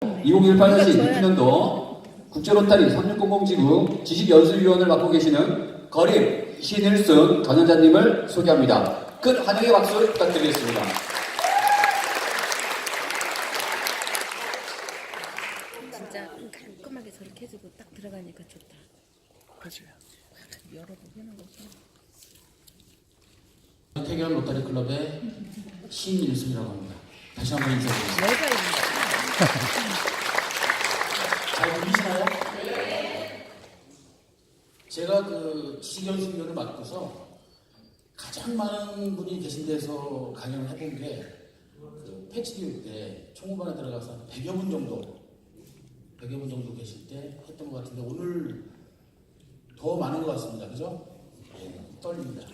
2018-19년도 국제로타리 3600지구 지식연수위원을 맡고 계시는 거림 신일순 전현자님을 소개합니다. 큰 환영의 박수 부탁드리겠습니다. 진짜 깔끔하게 저렇게 해주고 딱 들어가니까 좋다. 그치. 열어보는 거지. 태경 로타리 클럽의 신일순이라고 합니다. 다시 한번 인사드리겠습니다. 내가 있는 잘 들리시나요? 제가 그 지식연수위원을 맡고서 가장 많은 분이 계신 데서 강연을 해본 게그 패치교육 때 총무반에 들어가서 100여 분 정도 계실 때 했던 것 같은데 오늘 더 많은 것 같습니다. 그죠? 떨립니다.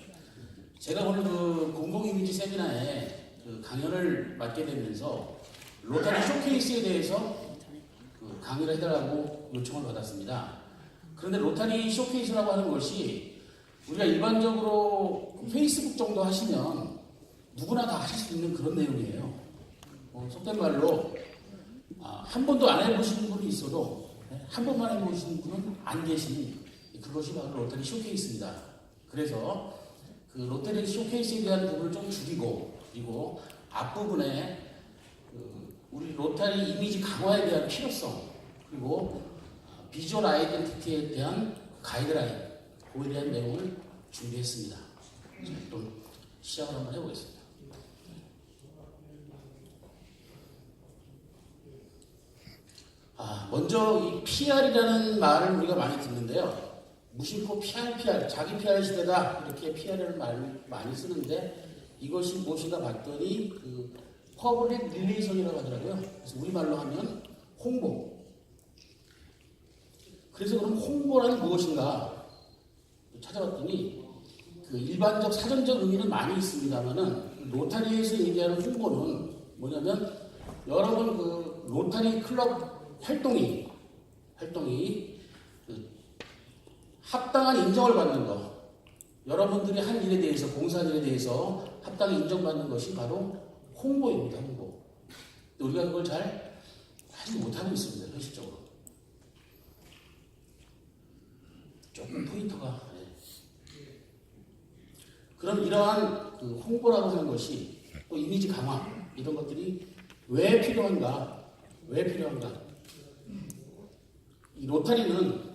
제가 오늘 그 공공이미지 세미나에 그 강연을 맡게 되면서 로타리 쇼케이스에 대해서 그 강의를 해달라고 요청을 받았습니다. 그런데 로타리 쇼케이스라고 하는 것이 우리가 일반적으로 페이스북 정도 하시면 누구나 다 하실 수 있는 그런 내용이에요. 속된 말로 한 번도 안 해보시는 분이 있어도 한 번만 해보시는 분은 안 계시니 그것이 바로 로타리 쇼케이스입니다. 그래서 그 로타리 쇼케이스에 대한 부분을 좀 줄이고 그리고 앞부분에 우리 로타리 이미지 강화에 대한 필요성 그리고 비주얼 아이덴티티에 대한 가이드라인 그에 대한 내용을 준비했습니다. 좀 시작을 한번 해보겠습니다. 먼저 이 PR이라는 말을 우리가 많이 듣는데요. 무심코 PR, 자기 PR 시대다 이렇게 PR을 많이 쓰는데 이것이 무엇인가 봤더니 그 퍼블릭 릴레이션이라고 하더라고요. 그래서 우리말로 하면 홍보. 그래서 그럼 홍보란 무엇인가 찾아봤더니 그 일반적 사전적 의미는 많이 있습니다만은 로타리에서 얘기하는 홍보는 뭐냐면 여러분 그 로타리 클럽 활동이 그 합당한 인정을 받는 것, 여러분들이 한 일에 대해서 봉사일에 대해서 합당히 인정받는 것이 바로 홍보입니다. 홍보. 우리가 그걸 잘 하지 못하고 있습니다. 현실적으로. 조금 포인트가. 그럼 이러한 그 홍보라고 하는 것이 또 이미지 강화 이런 것들이 왜 필요한가? 이 로타리는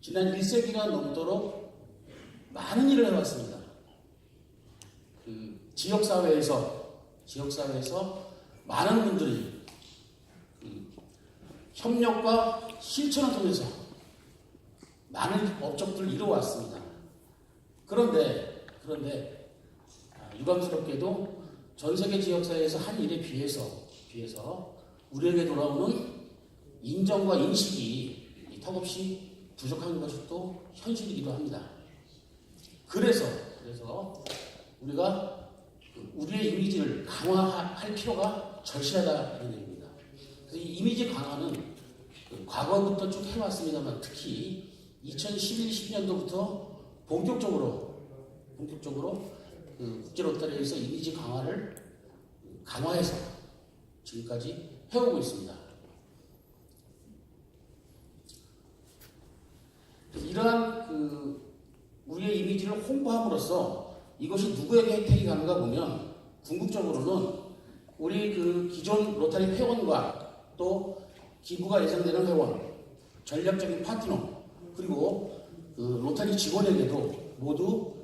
지난 1세기가 넘도록 많은 일을 해왔습니다. 그 지역사회에서 많은 분들이 협력과 실천을 통해서 많은 업적들을 이루어왔습니다. 그런데 유감스럽게도 전 세계 지역사회에서 한 일에 비해서 우리에게 돌아오는 인정과 인식이 턱없이 부족한 것이 또 현실이기도 합니다. 그래서 우리가 우리의 이미지를 강화할 필요가 절실하다는 얘기입니다. 그래서 이 이미지 강화는 과거부터 쭉 해왔습니다만 특히 2011, 12년도부터 본격적으로 국제로타리에서 이미지 강화를 강화해서 지금까지 해오고 있습니다. 이러한 우리의 이미지를 홍보함으로써 이것이 누구에게 혜택이 가는가 보면 궁극적으로는 우리 기존 로타리 회원과 또 기부가 예상되는 회원, 전략적인 파트너 그리고 로타리 직원에게도 모두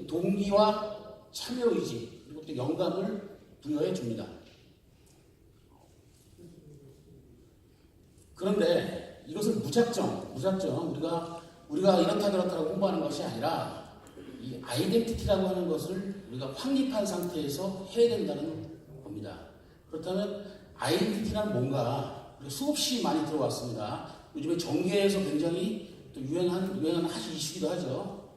동기와 참여 의지 그리고 또 영감을 부여해 줍니다. 그런데 이것은 무작정 우리가 이렇다 저렇다고 홍보하는 것이 아니라 이 아이덴티티라고 하는 것을 우리가 확립한 상태에서 해야 된다는 겁니다. 그렇다면 아이덴티티란 뭔가 수없이 많이 들어왔습니다. 요즘에 정계에서 굉장히 또 유행한 이슈기도 하죠.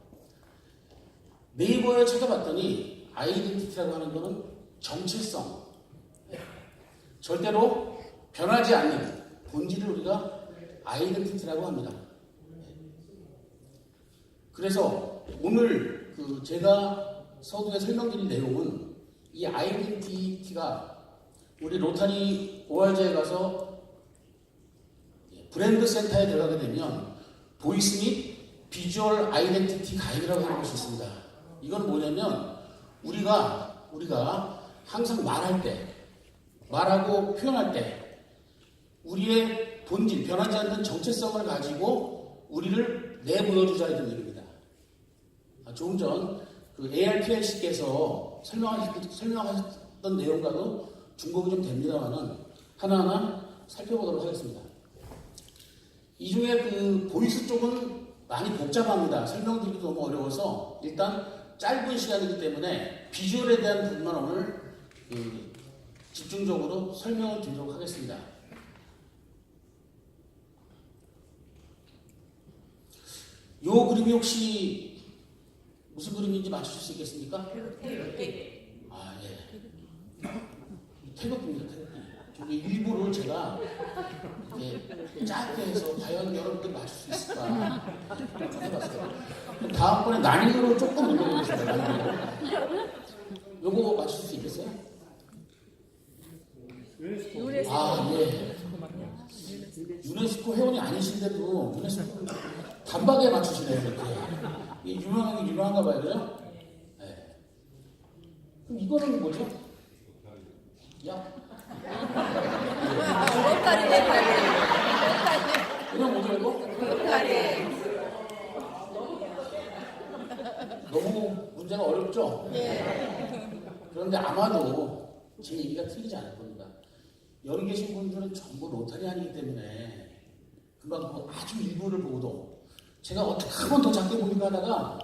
네이버에 찾아봤더니 아이덴티티라고 하는 것은 정체성, 절대로 변하지 않는 본질을 우리가 아이덴티티라고 합니다. 그래서 오늘 제가 서두에 설명드린 내용은 이 아이덴티티가 우리 로타리 OR제에 가서 브랜드 센터에 들어가게 되면 보이스 및 비주얼 아이덴티티 가이드라고 하는 것이 있습니다. 이건 뭐냐면 우리가 항상 말할 때, 말하고 표현할 때 우리의 본질, 변하지 않는 정체성을 가지고 우리를 내보여주자는 얘기입니다. 조금 전 그 ARPLC께서 설명하셨던 내용과도 중복이 좀 됩니다만은 하나하나 살펴보도록 하겠습니다. 이 중에 그 보이스 쪽은 많이 복잡합니다. 설명드리기 너무 어려워서 일단 짧은 시간이기 때문에 비주얼에 대한 부분만 오늘 집중적으로 설명을 드리도록 하겠습니다. 이 그림이 혹시 무슨 그림인지 맞추실 수 있겠습니까? 아, 예. 태극기입니다, 태극기. 저기 일부를 제가 이렇게 짧게 해서 과연 여러분들 맞출 수 있을까 한번 해봤어요. 다음번에 난이도로 조금 올려보겠습니다. 난이도. 요거 맞출 수 있겠어요? 아, 예. 유네스코 회원이 아니신데도 유네스코 단박에 맞추시네요, 이렇게. 이 유명한가 봐요, 그죠? 네. 그럼 이거는 뭐죠? 야. 이건 뭐죠, 이거? 너무 문제가 어렵죠? 그런데 아마도 제 얘기가 틀리지 않을 겁니다. 여기 계신 분들은 전부 로타리안이기 때문에 금방 아주 일부를 보고도 제가 어떻게 하면 더 작게 보일까 하다가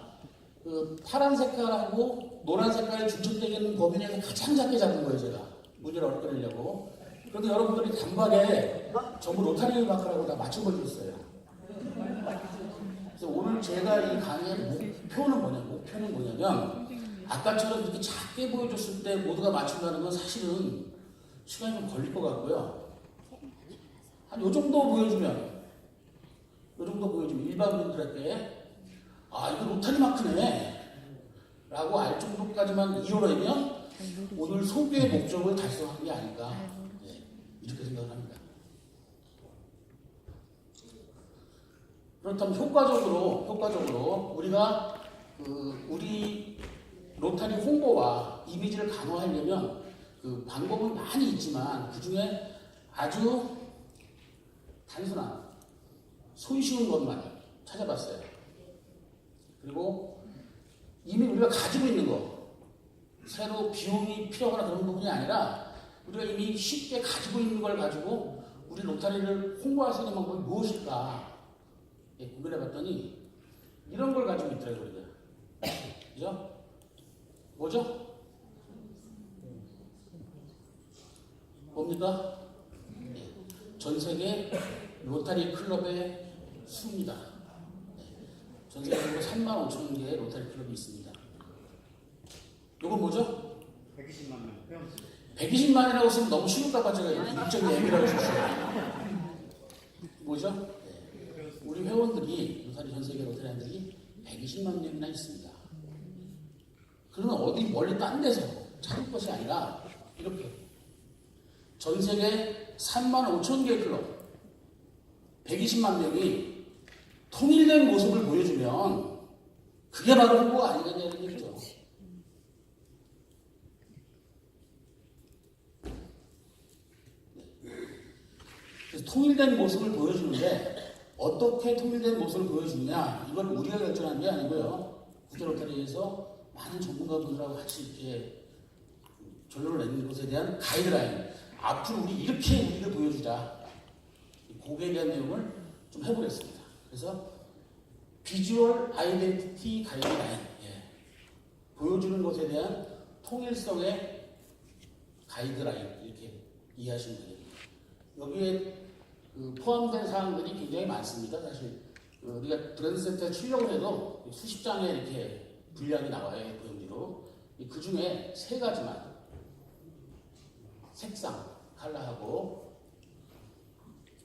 그 파란 색깔하고 노란 색깔의 중첩되어 있는 범위 내에서 가장 작게 잡은 거예요, 제가. 문제를 어렵게 내려고. 그런데 여러분들이 단박에 전부 로타리 마크라고 다 맞춰버리고 있어요. 그래서 오늘 제가 이 강의의 목표는 뭐냐면 아까처럼 이렇게 작게 보여줬을 때 모두가 맞춘다는 건 사실은 시간이 좀 걸릴 것 같고요. 한 요 정도 보여주면 일반인들에게 아, 이거 로타리 마크네 라고 알 정도까지만 이뤄내면 오늘 소개의 목적을 달성한 게 아닐까, 네, 이렇게 생각을 합니다. 그렇다면 효과적으로 우리가 우리 로타리 홍보와 이미지를 강화하려면 그 방법은 많이 있지만 그 중에 아주 단순한 손쉬운 것만 찾아봤어요. 그리고 이미 우리가 가지고 있는 거, 새로 비용이 필요하거나 그런 부분이 아니라 우리가 이미 쉽게 가지고 있는 걸 가지고 우리 로타리를 홍보할 수 있는 방법이 무엇일까 고민해봤더니 이런 걸 가지고 있더라고요, 우리가. 그죠? 뭐죠? 뭡니까? 전 세계 로타리 클럽의 수입니다. 전 세계적으로 35,000 개의 로타리 클럽이 있습니다. 이건 뭐죠? 120만 명 회원수. 120만이라고 쓰면 너무 쉬울까봐 제가 1.2M이라고 썼어요. 뭐죠? 네. 우리 회원들이 로타리 전 세계 로타리안들이 120만 명이나 있습니다. 그러면 어디 멀리 딴 데서 찾을 것이 아니라 이렇게 전 세계 35,000개의 클럽 120만 명이 통일된 모습을 보여주면 그게 바로 홍보가 아니겠냐는 얘기죠. 그래서 통일된 모습을 보여주는데 어떻게 통일된 모습을 보여주느냐, 이걸 우리가 결정한 게 아니고요. 국제로타리에서 많은 전문가분들하고 같이 이렇게 결론을 내는 것에 대한 가이드라인, 앞으로 우리 이렇게 우리를 보여주자, 거기에 대한 내용을 좀 해보겠습니다. 그래서 비주얼 아이덴티티 가이드라인, 보여주는 것에 대한 통일성의 가이드라인, 이렇게 이해하시면 됩니다. 여기에 포함된 사항들이 굉장히 많습니다. 사실 우리가 브랜드 센터에 출력을 해도 수십 장의 이렇게 분량이 나와요, 도형지로. 그 중에 세 가지만, 색상, 컬러하고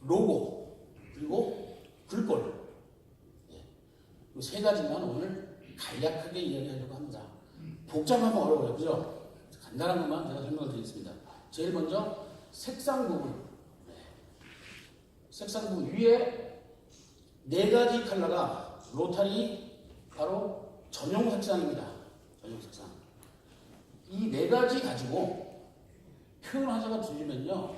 로고, 그리고 글꼴, 이 세 가지만 오늘 간략하게 이야기하려고 합니다. 복잡하면 어려워요, 그죠? 간단한 것만 제가 설명을 드리겠습니다. 제일 먼저 색상 부분. 색상부 위에 4가지 컬러가 로타리 바로 전용 색상입니다. 전용 색상. 이 4가지 가지고 표현 하자가 들리면요,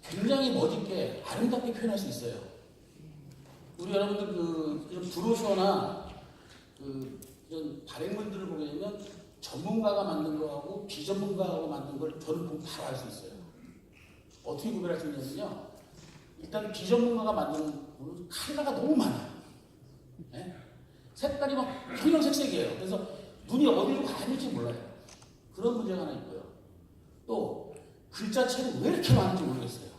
굉장히 멋있게 아름답게 표현할 수 있어요. 우리 여러분들 이런 브로셔나 이런 발행물들을 보게 되면 전문가가 만든 거하고 비전문가하고 만든 걸 저는 보면 바로 알 수 있어요. 어떻게 구별할 수 있냐면요, 일단 비전문가가 만든 거는 컬러가 너무 많아요. 네? 색깔이 막 형형색색이에요. 그래서 눈이 어디로 가야 될지 몰라요. 그런 문제가 하나 있고요. 또 글자체는 왜 이렇게 많은지 모르겠어요.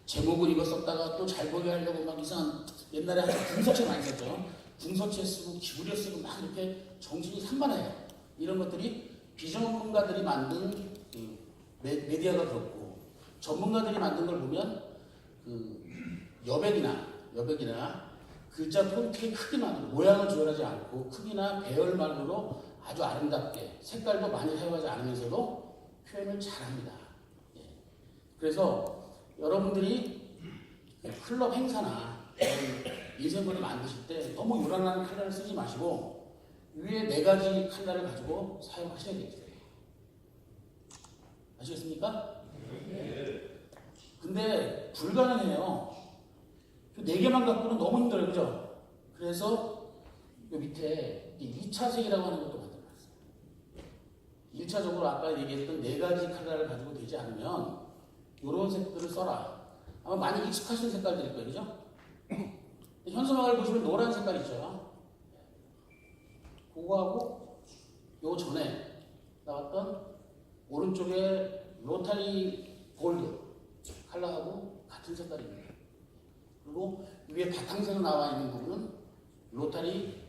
제목을 이거 썼다가 또 잘 보게 하려고 막 이상한, 옛날에 궁서체 많이 썼죠. 궁서체 쓰고 기울여 쓰고 막 이렇게 정신이 산만해요. 이런 것들이 비전문가들이 만든 메디어가 그렇고, 전문가들이 만든 걸 보면 여백이나 글자 폰트의 크기만으로 모양을 조절하지 않고 크기나 배열만으로 아주 아름답게 색깔도 많이 사용하지 않으면서도 표현을 잘합니다. 예. 그래서 여러분들이 클럽 행사나 인쇄물을 만드실 때 너무 요란한 컬러를 쓰지 마시고 위에 4가지 컬러를 가지고 사용하셔야 되겠어요. 아시겠습니까? 근데 불가능해요. 그 4개만 갖고는 너무 힘들어요. 그죠? 그래서 요 밑에 2차색이라고 하는 것도 만들어놨어요. 1차적으로 아까 얘기했던 4가지 컬러를 가지고 되지 않으면 이런 색들을 써라. 아마 많이 익숙하신 색깔들일 거예요. 그죠? 현수막을 보시면 노란 색깔 있죠? 그거하고 요 전에 나왔던 오른쪽에 로타리 골드 컬러하고 같은 색깔입니다. 그리고 위에 바탕색으로 나와 있는 부분은 로타리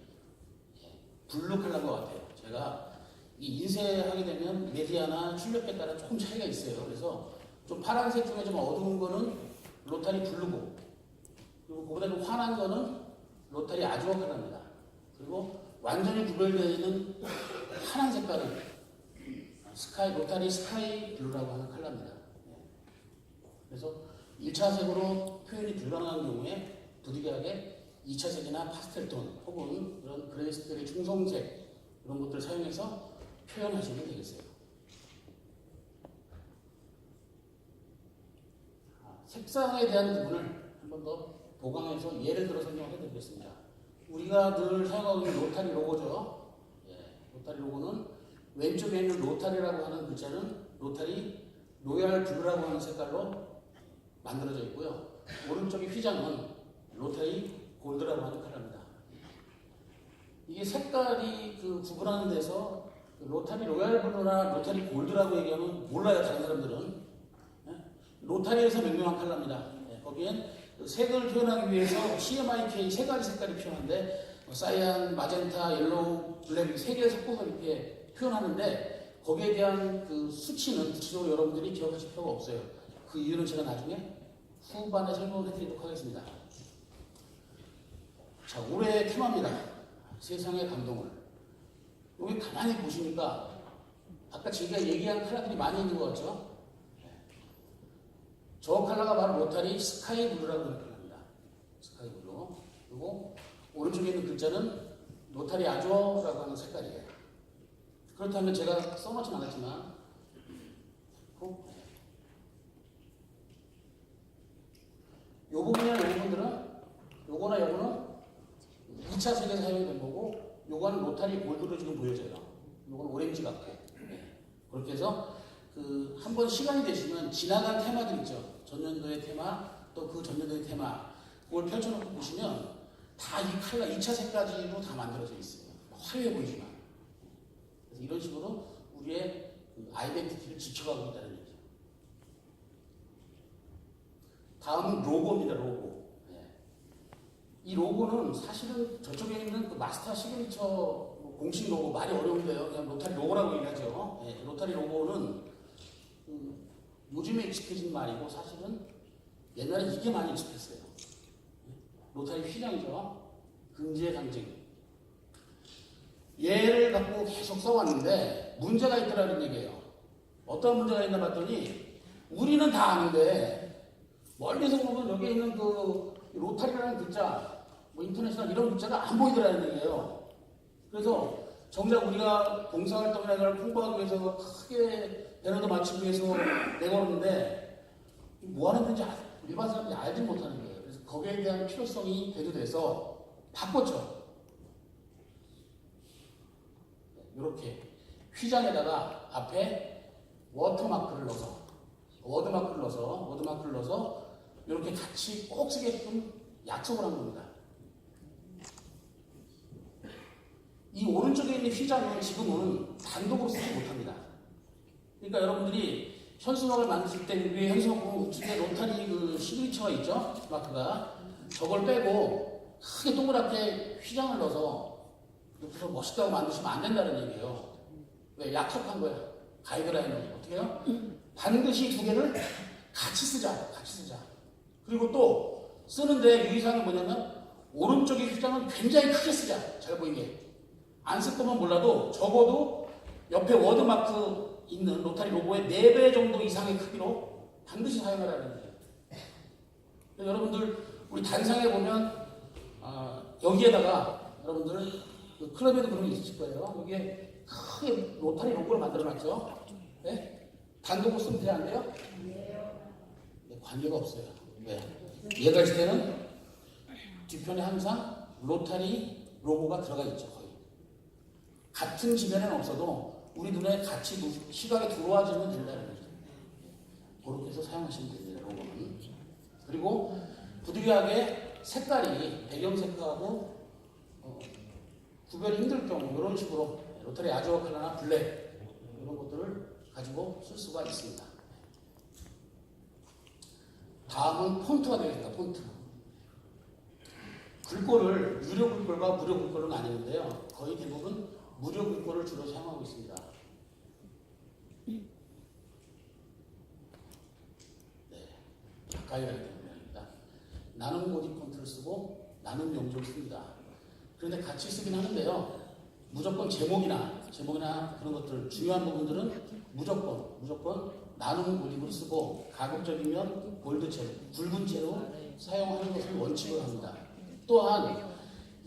블루 컬러인 것 같아요. 제가 이 인쇄하게 되면 메디아나 출력에 따라 조금 차이가 있어요. 그래서 좀 파란색 중에 좀 어두운 거는 로타리 블루고, 그리고 그보다 좀 환한 거는 로타리 아주어 컬러입니다. 그리고 완전히 구별되어 있는 파란 색깔은 로타리 스카이 블루라고 하는 컬러입니다. 그래서 1차색으로 표현이 불가능한 경우에 부득이하게 2차색이나 파스텔톤 혹은 그런 그레이스kel의 중성색 이런 것들을 사용해서 표현하시면 되겠어요. 색상에 대한 부분을 한 번 더 보강해서 예를 들어 설명을 해드리겠습니다. 우리가 늘 사용하고 있는 로타리 로고죠. 로타리 로고는 왼쪽에 있는 로타리라고 하는 글자는 로타리 로얄 블루라고 하는 색깔로 만들어져 있고요. 오른쪽의 휘장은 로타리 골드라고 하는 컬러입니다. 이게 색깔이 구분하는 데서 로타리 로얄 블루나 로타리 골드라고 얘기하면 몰라요, 다른 사람들은. 로타리에서 명명한 컬러입니다. 거기엔 색을 표현하기 위해서 CMYK 3가지 색깔이 필요한데 사이안, 마젠타, 옐로우, 블랙 3개를 섞어서 이렇게 표현하는데 거기에 대한 수치는 구체적으로 여러분들이 기억하실 필요가 없어요. 그 이유는 제가 나중에 후반에 설명을 해드리도록 하겠습니다. 자, 올해의 테마입니다. 세상의 감동을. 여기 가만히 보시니까 아까 제가 얘기한 컬러들이 많이 있는 것 같죠? 저 컬러가 바로 로타리 스카이 블루라고 하는 컬러입니다. 스카이 블루. 그리고 오른쪽에 있는 글자는 로타리 아주어라고 하는 색깔이에요. 그렇다면 제가 써놓진 않았지만 요 부분이나 요 부분들은 요거나 요거는 2차 색에 사용이 된 거고 요거는 로타리 골드로 지금 보여져요. 요거는 오렌지 같고. 그렇게 해서 한번 시간이 되시면 지나간 테마들 있죠. 전년도의 테마, 또 그 전년도의 테마, 그걸 펼쳐놓고 보시면 다 이 컬러 2차 색까지로 다 만들어져 있어요. 화려해 보이지만. 그래서 이런 식으로 우리의 아이덴티티를 지켜가고 있다는 얘기죠. 다음은 로고입니다, 로고. 이 로고는 사실은 저쪽에 있는 마스터 시그니처 공식 로고 말이 어려운데요. 그냥 로타리 로고라고 얘기하죠. 로타리 로고는 요즘에 익숙해진 말이고 사실은 옛날에 이게 많이 익숙했어요. 로타리 휘장이죠. 긍지의 상징. 얘를 갖고 계속 써왔는데 문제가 있더라는 얘기예요. 어떤 문제가 있나 봤더니 우리는 다 아는데 멀리서 보면 여기에 있는 그 로타리라는 글자, 뭐 인터내셔널 이런 글자가 안 보이더라는 얘기예요. 그래서 정작 우리가 봉사활동이나 이걸 홍보하기 위해서 크게 배너도 맞추기 위해서 내걸었는데 뭐 하는 건지 일반 사람들이 알지 못하는 거예요. 그래서 거기에 대한 필요성이 대두돼서 바꿨죠. 이렇게 휘장에다가 앞에 워드마크를 넣어서 이렇게 같이 꼭 쓰게끔 약속을 한 겁니다. 이 오른쪽에 있는 휘장은 지금은 단독으로 쓰지 못합니다. 그러니까 여러분들이 현수막을 만드실 때 위에 현수막 보면 우측에 로타리 그 시그니처가 있죠? 마크가. 저걸 빼고 크게 동그랗게 휘장을 넣어서 이렇게 멋있다고 만드시면 안 된다는 얘기예요. 왜? 약속한 거예요. 가이드라인을. 어떻게 해요? 반드시 두 개를 같이 쓰자. 그리고 또 쓰는데 유의사항은 뭐냐면 오른쪽의 휘장은 굉장히 크게 쓰자. 잘 보이게. 안 쓸 거면 몰라도 적어도 옆에 워드마크 있는 로타리 로고의 4배 정도 이상의 크기로 반드시 사용하라는 거예요. 여러분들 우리 단상에 보면 여기에다가 여러분들 그 클럽에도 그런 게 있으실 거예요. 여기에 크게 로타리 로고를 만들어놨죠. 네? 단독으로 쓰면 돼요? 안 돼요? 네, 관계가 없어요. 왜? 얘가 있을 때는 뒤편에 항상 로타리 로고가 들어가 있죠. 거의. 같은 지면에는 없어도 우리 눈에 같이 시각에 들어와주면 된다는 거죠. 그렇게 해서 사용하시면 됩니다. 로고는. 그리고 부득이하게 색깔이 배경 색깔하고 구별이 힘들 경우 이런 식으로 로터리 아즈워크나 블랙 이런 것들을 가지고 쓸 수가 있습니다. 다음은 폰트가 되겠습니다. 폰트. 글꼴을 유료 글꼴과 무료 글꼴은 아니는데요. 거의 대부분 무료 글꼴을 주로 사용하고 있습니다. 네, 가까이 가야 되는 모양입니다. 나는 모디 폰트를 쓰고 나는 명조를 씁니다. 그런데 같이 쓰긴 하는데요. 무조건 제목이나 그런 것들 중요한 부분들은 무조건 나눔 모디를 쓰고 가급적이면 볼드체로 굵은 채로 사용하는 것을 원칙으로 합니다. 또한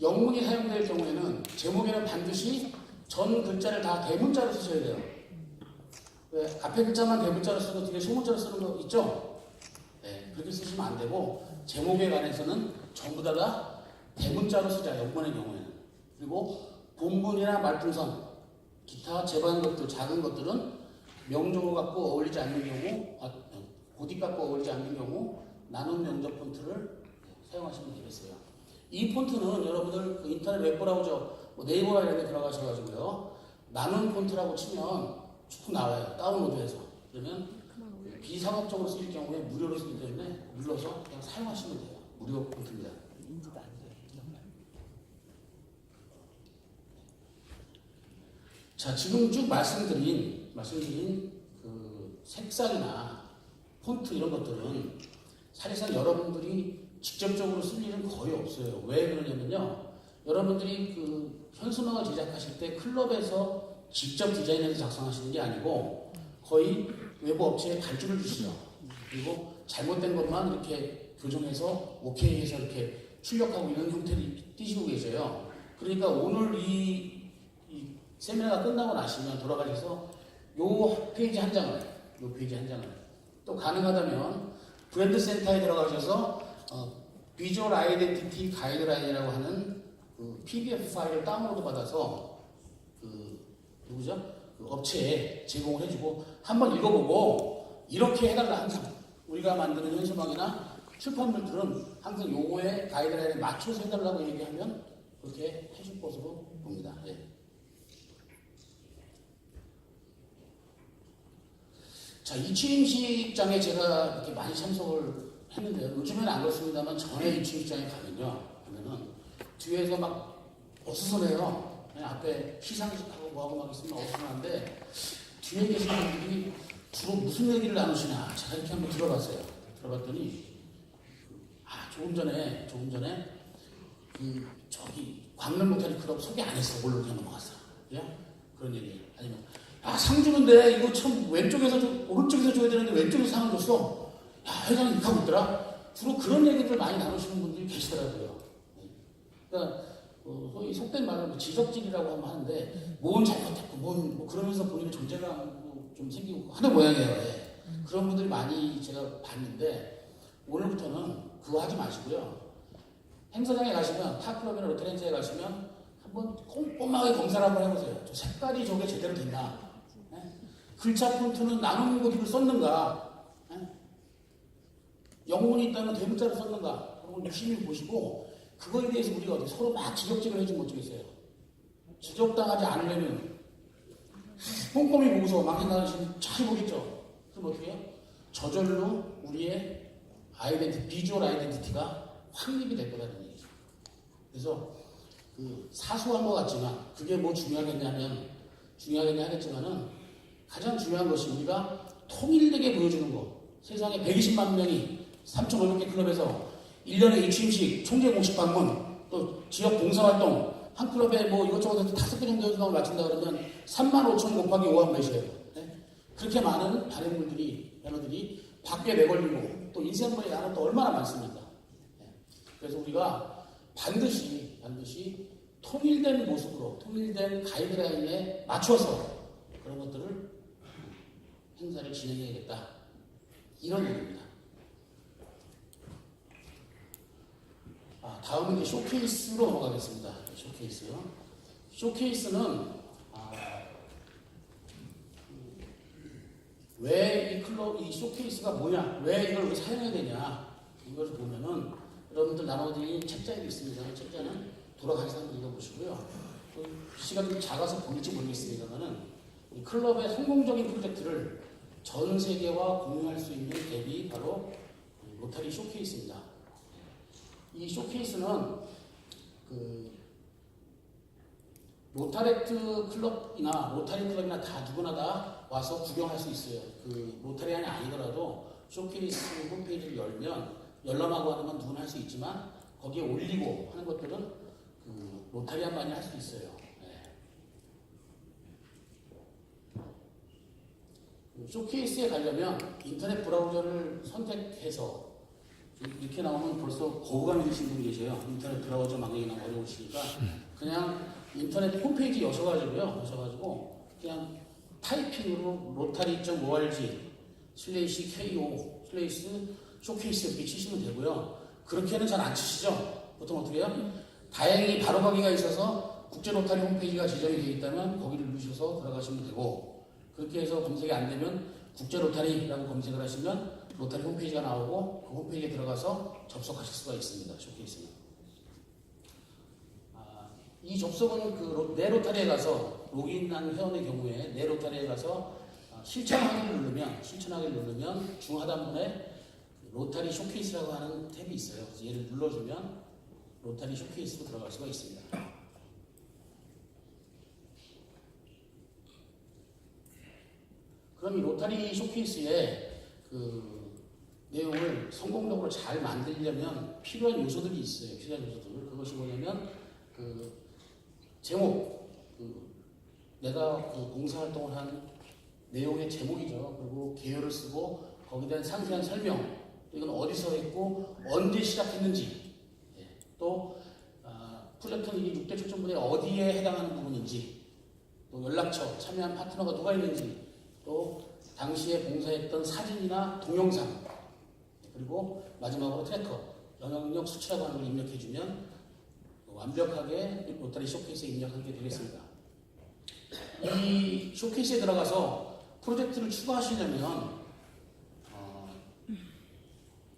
영문이 사용될 경우에는 제목에는 반드시 전 글자를 다 대문자로 쓰셔야 돼요. 왜? 앞에 글자만 대문자로 쓰고 뒤에 소문자로 쓰는 거 있죠? 네, 그렇게 쓰시면 안 되고 제목에 관해서는 전부 다가 대문자로 쓰자. 영문의 경우에는. 그리고 본문이나 말풍선, 기타 제반 것들, 작은 것들은 명조로 갖고 어울리지 않는 경우, 고딕 갖고 어울리지 않는 경우 나눔 명조 폰트를 사용하시면 되겠어요. 이 폰트는 여러분들 그 인터넷 웹브라우저 네이버나 이런 데 들어가셔가지고요. 나눔 폰트라고 치면 쭉 나와요. 다운로드해서. 그러면 비상업적으로 쓰일 경우에 무료로 쓰기 때문에 눌러서 그냥 사용하시면 돼요. 무료 폰트입니다. 자, 지금 쭉 말씀드린 그 색상이나 폰트 이런 것들은 사실상 여러분들이 직접적으로 쓸 일은 거의 없어요. 왜 그러냐면요. 여러분들이 그 현수막을 제작하실 때 클럽에서 직접 디자인해서 작성하시는 게 아니고 거의 외부 업체에 발주를 주시죠. 그리고 잘못된 것만 이렇게 교정해서 오케이 해서 이렇게 출력하고 있는 형태를 띄시고 계세요. 그러니까 오늘 이 세미나가 끝나고 나시면 돌아가셔서 요 페이지 한 장을 또 가능하다면 브랜드 센터에 들어가셔서 비주얼 아이덴티티 가이드라인이라고 하는 그 PDF 파일을 다운로드 받아서 그 업체에 제공을 해주고 한번 읽어보고 이렇게 해달라. 항상 우리가 만드는 현수막이나 출판물들은 항상 요거에 가이드라인에 맞춰서 해달라고 얘기하면 그렇게 해줄 것으로 봅니다. 예. 자, 이 취임식장에 제가 이렇게 많이 참석을 했는데요. 요즘에는 안 그렇습니다만 전에 이 취임식장에 가면은 뒤에서 막 어수선해요. 그냥 앞에 시상식하고 뭐하고 막 있으면 어수선한데 뒤에 계신 분들이 주로 무슨 얘기를 나누시나 제가 이렇게 한번 들어봤어요. 들어봤더니 조금 전에 저기 광명 로터리 클럽 소개 안 했어. 뭘로 그냥 넘어갔어. 그죠? 그런 얘기. 아니면 상 주는데 이거 참 왼쪽에서 오른쪽에서 줘야 되는데 왼쪽에서 상을 줬어. 회장이 이렇게 하고 있더라. 주로 그런 얘기들 많이 나누시는 분들이 계시더라고요. 그러니까 소위 속된 말로 뭐 지적질이라고 하면 하는데 뭔 잘못했고 뭐 그러면서 본인의 존재감 좀 생기고 하는 모양이에요. 예. 그런 분들이 많이 제가 봤는데 오늘부터는 그거 하지 마시고요. 행사장에 가시면 타클럽이나 로테렌즈에 가시면 한번 꼼꼼하게 검사를 한번 해보세요. 저 색깔이 저게 제대로 됐나? 예? 글자 폰트는 나누는 곳을 썼는가? 예? 영문이 있다면 대문자를 썼는가? 그런 걸 유심히 보시고 그거에 대해서 우리가 어떻게 서로 막 지적질을 해주면 어쩌겠어요. 지적당하지 않으려면 꼼꼼히 보고서 막 생각하시면 잘 보겠죠. 그럼 어떻게 해요? 저절로 우리의 비주얼 아이덴티티가 확립이 될 거다는 얘기죠. 그래서 그 사소한 것 같지만 그게 뭐 중요하겠냐 하겠지만은 가장 중요한 것이 우리가 통일되게 보여주는 거. 세상에 120만 명이 3,500개 클럽에서 1년에 2취임식 총재 공식 방문 또 지역 봉사활동 한 클럽에 뭐 이것저것 해서 5개 정도 연수당을 맞춘다 그러면 35,000 곱하기 5하면 몇이에요? 네? 그렇게 많은 발행물들이 매너들이 밖에 내걸리고 또 인쇄물이 나는 또 얼마나 많습니까? 네. 그래서 우리가 반드시 통일된 모습으로 통일된 가이드라인에 맞춰서 그런 것들을 행사를 진행해야겠다 이런 얘기입니다. 다음은 이제 쇼케이스로 넘어가겠습니다. 쇼케이스는 왜 이 쇼케이스가 뭐냐, 왜 이걸 사용해야 되냐 이걸 보면은 여러분들 나눠드린 책자에도 있습니다. 책자는 돌아가셔서 한번 읽어보시고요. 글씨가 좀 작아서 보일지 모르겠습니다만은 우리 클럽의 성공적인 프로젝트를 전 세계와 공유할 수 있는 앱이 바로 로타리 쇼케이스입니다. 이 쇼케이스는 그 로타레트 클럽이나 로타리 클럽이나 다 누구나 다 와서 구경할 수 있어요. 그 로타리안이 아니더라도 쇼케이스 홈페이지를 열람하고 하는 건 누구나 할 수 있지만 거기에 올리고 하는 것들은 그 로타리안만이 할 수 있어요. 네. 그 쇼케이스에 가려면 인터넷 브라우저를 선택해서 이렇게 나오면 벌써 거부감이 드신 분이 계세요. 인터넷 브라우저 망령이 너무 어려우시니까 그냥 인터넷 홈페이지 여셔가지고 그냥 타이핑으로 rotary.org/ko/ 쇼케이스 이렇게 치시면 되고요. 그렇게는 잘 안 치시죠? 보통 어떻게 해요? 다행히 바로가기가 있어서 국제 로타리 홈페이지가 지정이 되어 있다면 거기를 누르셔서 들어가시면 되고 그렇게 해서 검색이 안 되면 국제 로타리라고 검색을 하시면 로타리 홈페이지가 나오고 그 홈페이지에 들어가서 접속하실 수가 있습니다. 쇼케이스는. 이 접속은 내 로타리에 가서 로그인한 회원의 경우에 내 로타리에 가서 실천하기를 누르면 중하단부에 로타리 쇼케이스라고 하는 탭이 있어요. 그래서 얘를 눌러주면 로타리 쇼케이스로 들어갈 수가 있습니다. 그럼 이 로타리 쇼케이스에 그 내용을 성공적으로 잘 만들려면 필요한 요소들이 있어요. 그것이 뭐냐면 그 제목, 내가 그 봉사활동을 한 내용의 제목이죠. 그리고 개요를 쓰고 거기에 대한 상세한 설명, 이건 어디서 했고 언제 시작했는지, 또 프로젝트는 이 6대 초점분에 어디에 해당하는 부분인지, 또 연락처, 참여한 파트너가 누가 있는지, 또 당시에 봉사했던 사진이나 동영상, 그리고 마지막으로 트래커, 영향력 수치라고 하는 걸 입력해주면 완벽하게 로타리 쇼케이스에 입력하게 되겠습니다. 이 쇼케이스에 들어가서 프로젝트를 추가하시려면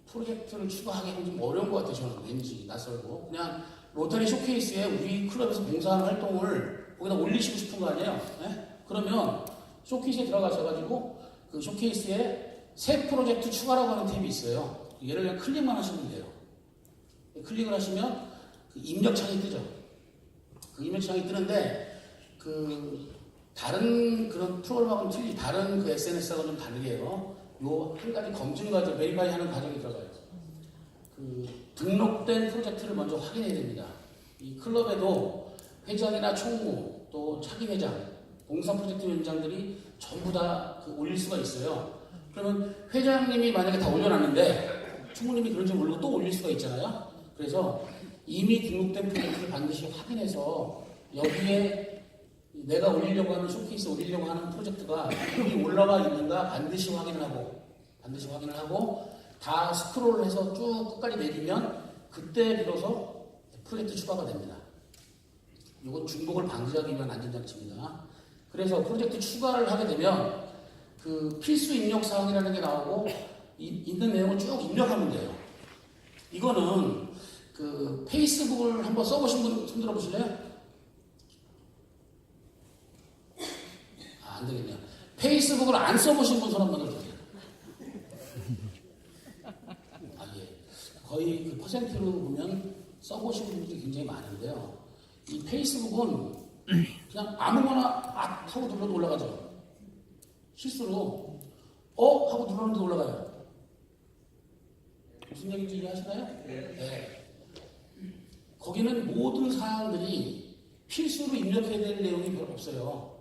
프로젝트를 추가하기는 좀 어려운 것 같아요. 저는 왠지 낯설고 그냥 로타리 쇼케이스에 우리 클럽에서 봉사하는 활동을 거기다 올리시고 싶은 거 아니에요? 네? 그러면 쇼케이스에 들어가셔가지고 그 쇼케이스에 새 프로젝트 추가라고 하는 탭이 있어요. 얘를 그냥 클릭만 하시면 돼요. 클릭을 하시면 그 입력창이 뜨죠. 그 입력창이 뜨는데 그 다른 그런 프로그램하고는 틀리 다른 그 SNS하고는 좀 다르게 해요. 요 한 가지 검증 과정, 베리파이 하는 과정이 들어가요. 그 등록된 프로젝트를 먼저 확인해야 됩니다. 이 클럽에도 회장이나 총무, 또 차기 회장, 봉사 프로젝트 위원장들이 전부 다 그 올릴 수가 있어요. 그러면 회장님이 만약에 다 올려놨는데 총무님이 그런지 모르고 또 올릴 수가 있잖아요. 그래서 이미 등록된 프로젝트를 반드시 확인해서 여기에 내가 올리려고 하는 쇼케이스 올리려고 하는 프로젝트가 이미 올라와 있는가 반드시 확인을 하고 다 스크롤해서 쭉 끝까지 내리면 그때 비로소 프로젝트 추가가 됩니다. 이건 중복을 방지하기 위한 안전장치입니다. 그래서 프로젝트 추가를 하게 되면 그 필수 입력 사항이라는 게 나오고 있는 내용을 쭉 입력하면 돼요. 이거는 그 페이스북을 한번 써보신 분 손 들어보실래요? 안 되겠네요. 페이스북을 안 써보신 분 손 한번 들어주세요. 예. 거의 그 퍼센트로 보면 써보신 분들이 굉장히 많은데요. 이 페이스북은 그냥 아무거나 하고 눌러도 올라가죠. 실수로 하고 눌렀는데 올라가요. 무슨 얘기인지 이해하시나요? 네. 거기는 모든 사항들이 필수로 입력해야 될 내용이 별로 없어요.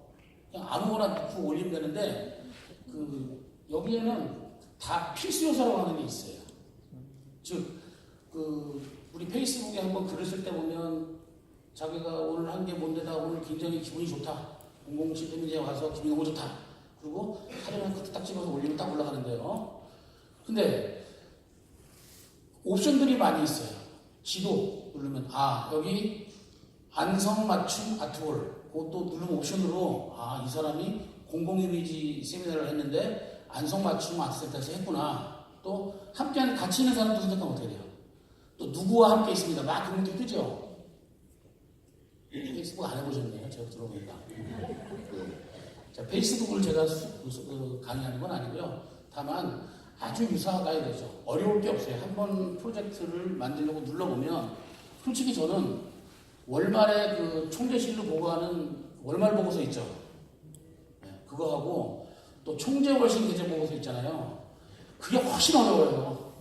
그냥 아무거나 넣고 올리면 되는데 여기에는 다 필수 요소라고 하는 게 있어요. 즉 우리 페이스북에 한번 글을 쓸 때 보면 자기가 오늘 한 게 뭔데다 오늘 굉장히 기분이 좋다. 007 데미지에 와서 기분이 너무 좋다. 그리고 사진 한 컷 딱 찍어서 올리면 딱 올라가는데요. 근데 옵션들이 많이 있어요. 지도 누르면 여기 안성맞춤 아트홀 그것도 누르면 옵션으로 이 사람이 공공이미지 세미나를 했는데 안성맞춤 아트센터에서 했구나. 또 함께하는 같이 있는 사람도 선택하면 어떻게 돼요? 또 누구와 함께 있습니다. 막 그런 것도 뜨죠. 페이스북 안 해보셨네요. 제가 들어보니까. 자, 페이스북을 제가 강의하는 건 아니고요. 다만 아주 유사하게 되죠. 어려울 게 없어요. 한번 프로젝트를 만들려고 눌러보면 솔직히 저는 월말에 그 총재실로 보고하는 월말 보고서 있죠. 그거하고 또 총재월신 계제 보고서 있잖아요. 그게 훨씬 어려워요.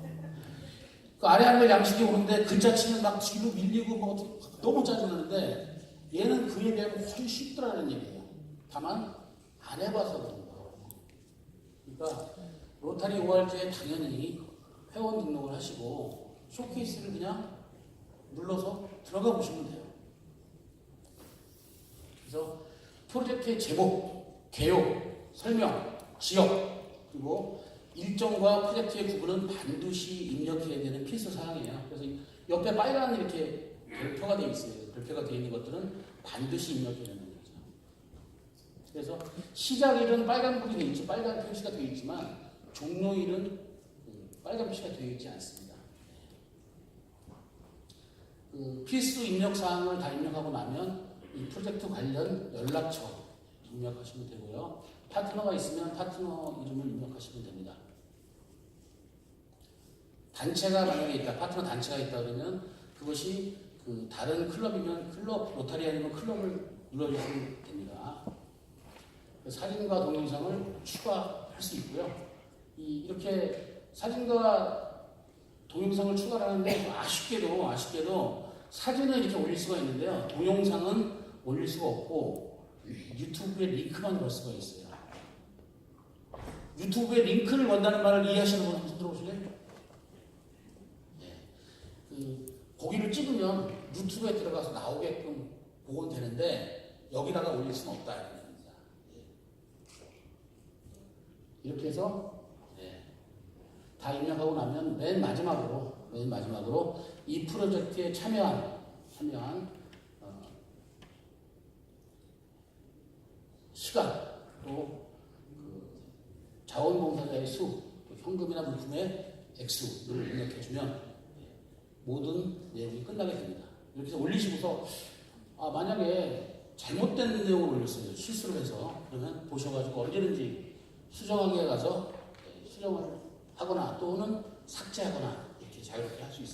그 아래 하는 양식이 오는데 글자치는 막 뒤로 밀리고 뭐 너무 짜증나는데 얘는 그에 비하면 훨씬 쉽더라는 얘기예요. 다만 안 해봐서 그런 거예요. 그러니까 로타리 ORG에 당연히 회원 등록을 하시고 쇼케이스를 그냥 눌러서 들어가 보시면 돼요. 그래서 프로젝트의 제목, 개요, 설명, 지역, 그리고 일정과 프로젝트의 구분은 반드시 입력해야 되는 필수 사항이에요. 그래서 옆에 빨간 이렇게 별표가 되어 있어요. 별표가 되어 있는 것들은 반드시 입력해야 되는 거죠. 그래서 시작일은 빨간불이 되어 있지, 빨간 표시가 되어 있지만 종료일은 빨간 표시가 되어 있지 않습니다. 필수 입력 사항을 다 입력하고 나면 이 프로젝트 관련 연락처 입력하시면 되고요. 파트너가 있으면 파트너 이름을 입력하시면 됩니다. 단체가 만약에 있다, 파트너 단체가 있다 그러면 그것이 다른 클럽이면 클럽, 로타리 아니면 클럽을 눌러주시면 됩니다. 사진과 동영상을 추가할 수 있고요. 이렇게 사진과 동영상을 추가하는데 아쉽게도 사진은 이렇게 올릴 수가 있는데요. 동영상은 올릴 수가 없고 유튜브에 링크만 걸 수가 있어요. 유튜브에 링크를 건다는 말을 이해하시는 분 한번 들어보실래요? 거기를 찍으면 유튜브에 들어가서 나오게끔 보건 되는데 여기다가 올릴 수는 없다 이런 얘기입니다. 이렇게 해서 다 입력하고 나면 맨 마지막으로 이 프로젝트에 참여한 시간, 또 자원봉사자의 수, 또 현금이나 물품의 액수를 입력해주면 모든 내용이 끝나게 됩니다. 이렇게 해서 올리시고서 만약에 잘못된 내용을 올렸어요. 실수를 해서 그러면 보셔가지고 언제든지 수정하기에 가서 수정을 하거나 또는 삭제하거나 이렇게 자유롭게 할 수 있습니다.